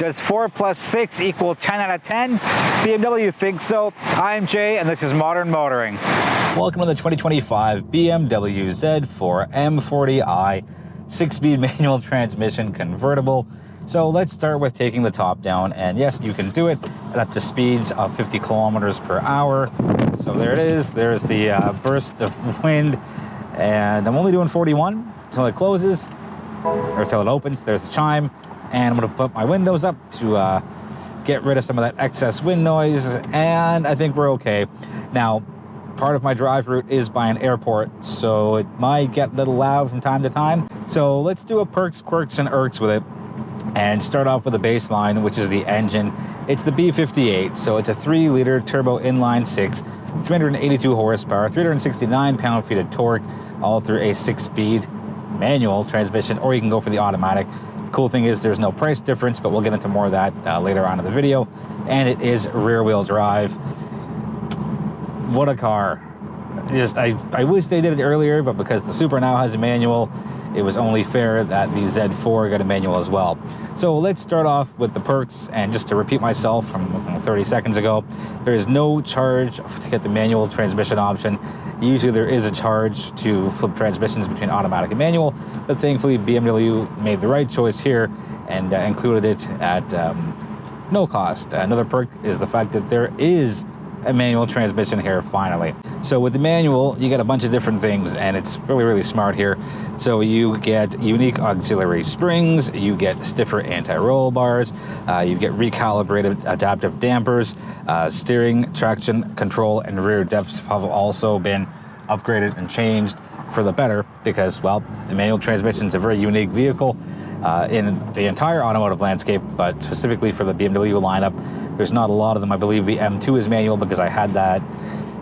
Does 4 plus 6 equal 10 out of 10? BMW thinks so. I'm Jay, and this is Modern Motoring. Welcome to the 2025 BMW Z4 M40i 6-speed manual transmission convertible. So let's start with taking the top down, and yes, you can do it at up to speeds of 50 kilometers per hour. So there it is. There's the burst of wind, and I'm only doing 41 until it closes, or until it opens. There's the chime. And I'm going to put my windows up to get rid of some of that excess wind noise, and I think we're okay. Now, part of my drive route is by an airport, so it might get a little loud from time to time. So let's do a perks, quirks, and irks with it, and start off with the baseline, which is the engine. It's the B58, so it's a 3-liter turbo inline 6, 382 horsepower, 369 pound-feet of torque, all through a 6-speed manual transmission, or you can go for the automatic. Cool thing is there's no price difference, but we'll get into more of that later on in the video. And it is rear-wheel drive. What a car. I wish they did it earlier, but because the Supra now has a manual, it was only fair that the Z4 got a manual as well. So let's start off with the perks, and just to repeat myself from 30 seconds ago, there is no charge to get the manual transmission option. Usually there is a charge to flip transmissions between automatic and manual, but thankfully BMW made the right choice here and included it at no cost. Another perk is the fact that there is a manual transmission here finally. So with the manual, you get a bunch of different things, and it's really, really smart here. So you get unique auxiliary springs, you get stiffer anti-roll bars, you get recalibrated adaptive dampers, steering, traction control, and rear depths have also been upgraded and changed for the better because, well, the manual transmission is a very unique vehicle in the entire automotive landscape, but specifically for the BMW lineup, there's not a lot of them. I believe the M2 is manual because I had that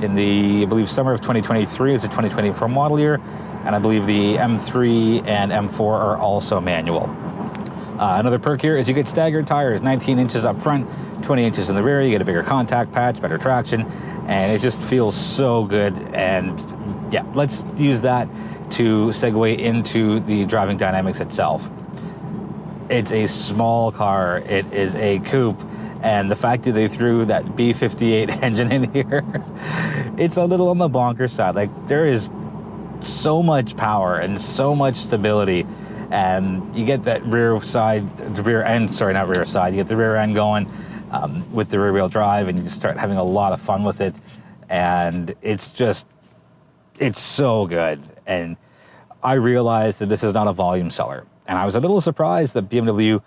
in the, I believe, summer of 2023. It's a 2024 model year, and I believe the M3 and M4 are also manual. Another perk here is you get staggered tires, 19 inches up front, 20 inches in the rear. You get a bigger contact patch, better traction, and it just feels so good. And yeah, let's use that to segue into the driving dynamics itself. It's a small car, it is a coupe, and the fact that they threw that B58 engine in here, it's a little on the bonker side. Like, there is so much power and so much stability, and you get that rear end going with the rear wheel drive, and you start having a lot of fun with it, and it's so good. And I realized that this is not a volume seller, and I was a little surprised that BMW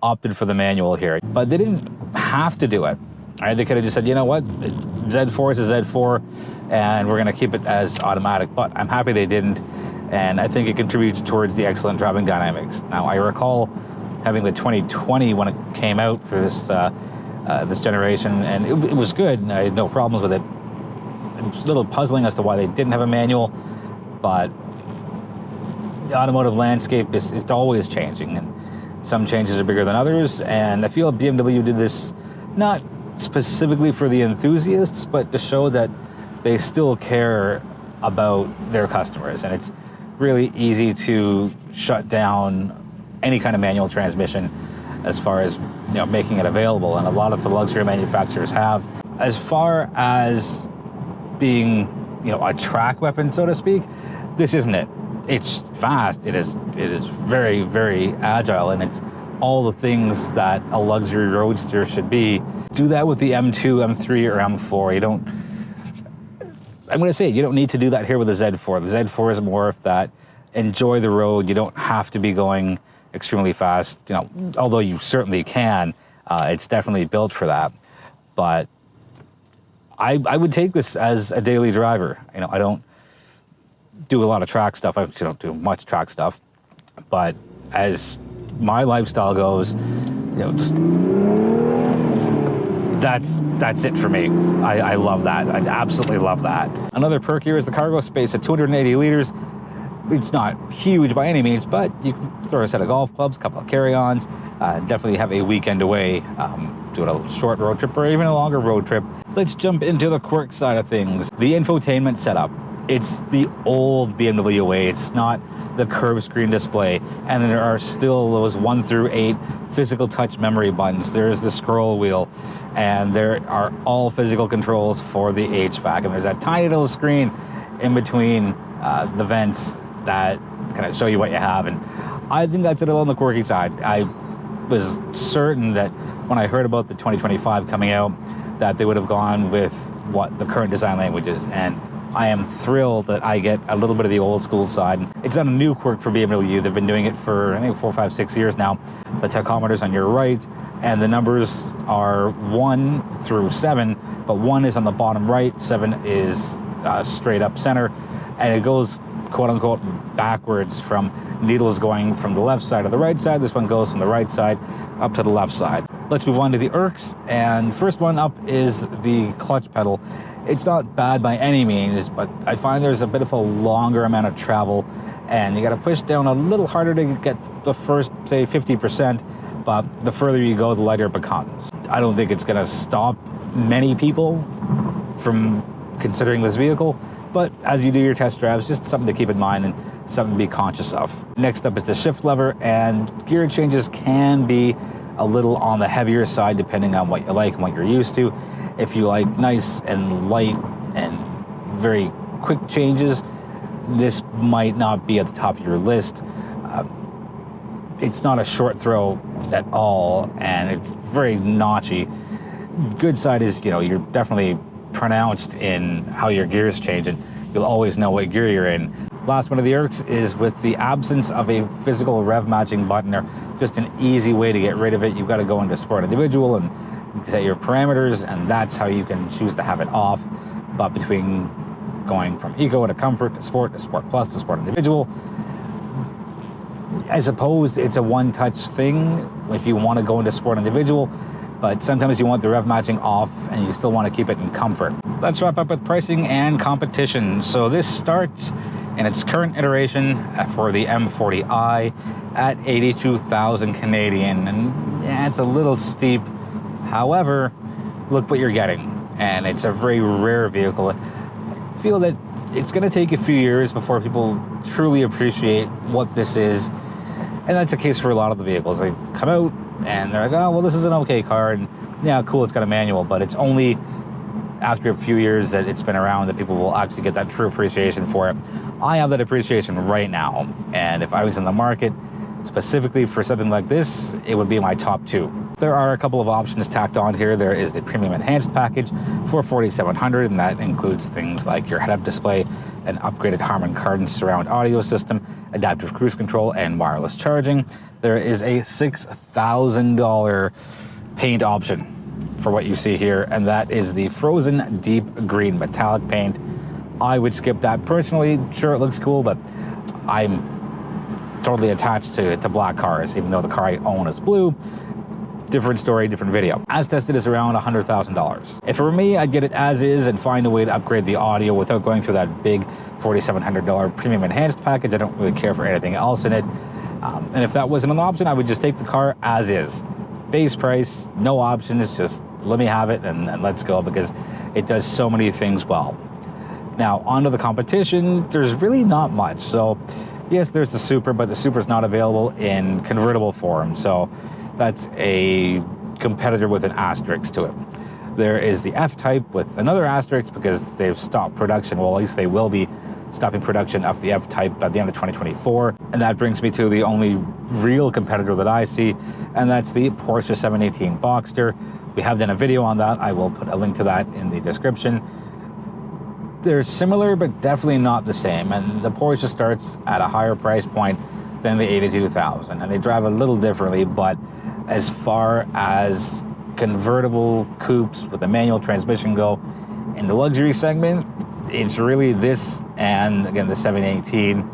opted for the manual here, but they didn't have to do it. Right? They could have just said, you know what, Z4 is a Z4, and we're gonna keep it as automatic, but I'm happy they didn't, and I think it contributes towards the excellent driving dynamics. Now, I recall having the 2020 when it came out for this this generation, and it was good, and I had no problems with it. It was a little puzzling as to why they didn't have a manual, but the automotive landscape is always changing, and some changes are bigger than others, and I feel BMW did this not specifically for the enthusiasts, but to show that they still care about their customers. And it's really easy to shut down any kind of manual transmission as far as, you know, making it available, and a lot of the luxury manufacturers have. As far as being, you know, a track weapon, so to speak, this isn't it. It's fast, it is very, very agile, and it's all the things that a luxury roadster should be. Do that with the M2, M3, or M4. You don't, I'm gonna say, you don't need to do that here with the Z4. The Z4 is more of that, enjoy the road. You don't have to be going extremely fast, you know, although you certainly can. It's definitely built for that. But I would take this as a daily driver. You know, I don't do a lot of track stuff. I actually don't do much track stuff, but as my lifestyle goes, you know, that's it for me. I love that. I absolutely love that. Another perk here is the cargo space at 280 liters. It's not huge by any means, but you can throw a set of golf clubs, a couple of carry-ons, definitely have a weekend away, doing a short road trip or even a longer road trip. Let's jump into the quirk side of things. The infotainment setup. It's the old BMW way. It's not the curved screen display. And there are still those 1 through 8 physical touch memory buttons. There's the scroll wheel, and there are all physical controls for the HVAC. And there's that tiny little screen in between the vents that kind of show you what you have. And I think that's a little on the quirky side. I was certain that when I heard about the 2025 coming out, that they would have gone with what the current design language is. And I am thrilled that I get a little bit of the old school side. It's not a new quirk for BMW. They've been doing it for, I think, 4, 5, 6 years now. The tachometer's on your right, and the numbers are 1 through 7, but 1 is on the bottom right, 7 is straight up center, and it goes, quote unquote, backwards from needles going from the left side to the right side. This one goes from the right side up to the left side. Let's move on to the Irks, and the first one up is the clutch pedal. It's not bad by any means, but I find there's a bit of a longer amount of travel, and you got to push down a little harder to get the first, say, 50%, but the further you go, the lighter it becomes. I don't think it's going to stop many people from considering this vehicle, but as you do your test drives, just something to keep in mind and something to be conscious of. Next up is the shift lever, and gear changes can be a little on the heavier side depending on what you like and what you're used to. If you like nice and light and very quick changes, this might not be at the top of your list. It's not a short throw at all, and it's very notchy. Good side is, you know, you're definitely pronounced in how your gears change, and you'll always know what gear you're in. Last one of the Irks is with the absence of a physical rev matching button, or just an easy way to get rid of it. You've got to go into Sport Individual and set your parameters, and that's how you can choose to have it off. But between going from Eco to Comfort to Sport Plus to Sport Individual, I suppose it's a one-touch thing if you want to go into Sport Individual, but sometimes you want the rev matching off and you still want to keep it in Comfort. Let's wrap up with pricing and competition. So this starts in its current iteration for the M40i at 82,000 Canadian, and yeah, it's a little steep. However, look what you're getting, and it's a very rare vehicle. I feel that it's going to take a few years before people truly appreciate what this is, and that's the case for a lot of the vehicles. They come out and they're like, oh, well, this is an okay car, and yeah, cool, it's got a manual, but it's only after a few years that it's been around that people will actually get that true appreciation for it. I have that appreciation right now, and if I was in the market specifically for something like this, it would be my top 2. There are a couple of options tacked on here. There is the Premium Enhanced package for $4,700, and that includes things like your head-up display, an upgraded Harman Kardon surround audio system, adaptive cruise control, and wireless charging. There is a $6,000 paint option for what you see here, and that is the Frozen Deep Green Metallic paint. I would skip that personally. Sure, it looks cool, but I'm totally attached to black cars, even though the car I own is blue. Different story, different video. As tested is around $100,000. If it were me, I'd get it as is and find a way to upgrade the audio without going through that big $4,700 Premium Enhanced package. I don't really care for anything else in it. And if that wasn't an option, I would just take the car as is. Base price, no options, just let me have it and let's go, because it does so many things well. Now, onto the competition, there's really not much. So, yes, there's the Supra, but the Supra's not available in convertible form. So that's a competitor with an asterisk to it. There is the F-Type with another asterisk because they've stopped production. Well, at least they will be stopping production of the F-Type at the end of 2024. And that brings me to the only real competitor that I see, and that's the Porsche 718 Boxster. We have done a video on that. I will put a link to that in the description. They're similar, but definitely not the same. And the Porsche starts at a higher price point than the 82,000, and they drive a little differently. But as far as convertible coupes with a manual transmission go in the luxury segment, it's really this and, again, the 718.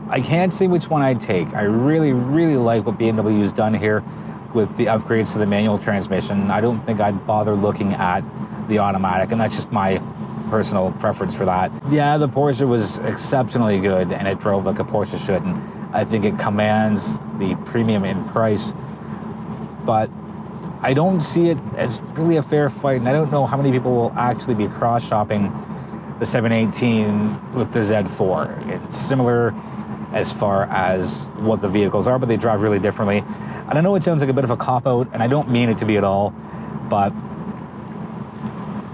I can't say which one I'd take. I really, really like what BMW's done here with the upgrades to the manual transmission. I don't think I'd bother looking at the automatic, and that's just my personal preference for that. Yeah, the Porsche was exceptionally good, and it drove like a Porsche should, and I think it commands the premium in price, but I don't see it as really a fair fight, and I don't know how many people will actually be cross-shopping the 718 with the Z4. It's similar as far as what the vehicles are, but they drive really differently. And I know it sounds like a bit of a cop-out, and I don't mean it to be at all, but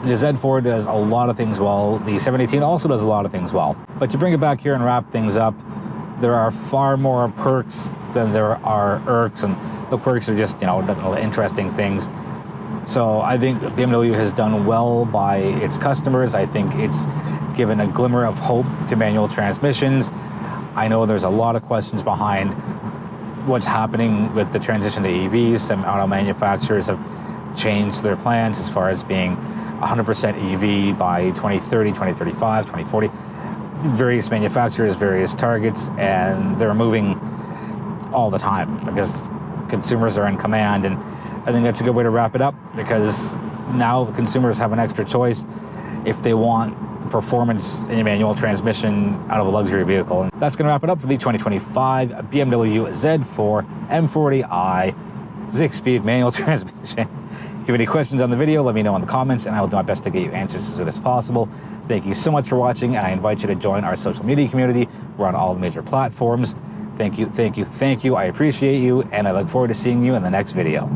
the Z4 does a lot of things well. The 718 also does a lot of things well. But to bring it back here and wrap things up, there are far more perks than there are irks, and the quirks are just, interesting things. So I think BMW has done well by its customers. I think it's given a glimmer of hope to manual transmissions. I know there's a lot of questions behind what's happening with the transition to EVs. Some auto manufacturers have changed their plans as far as being 100% EV by 2030, 2035, 2040. Various manufacturers, various targets, and they're moving all the time because consumers are in command. And I think that's a good way to wrap it up, because now consumers have an extra choice if they want performance in a manual transmission out of a luxury vehicle. And that's going to wrap it up for the 2025 BMW Z4 M40i 6-speed manual transmission. If you have any questions on the video, let me know in the comments, and I will do my best to get you answers as soon as possible. Thank you so much for watching, and I invite you to join our social media community. We're on all the major platforms. Thank you, thank you, thank you. I appreciate you, and I look forward to seeing you in the next video.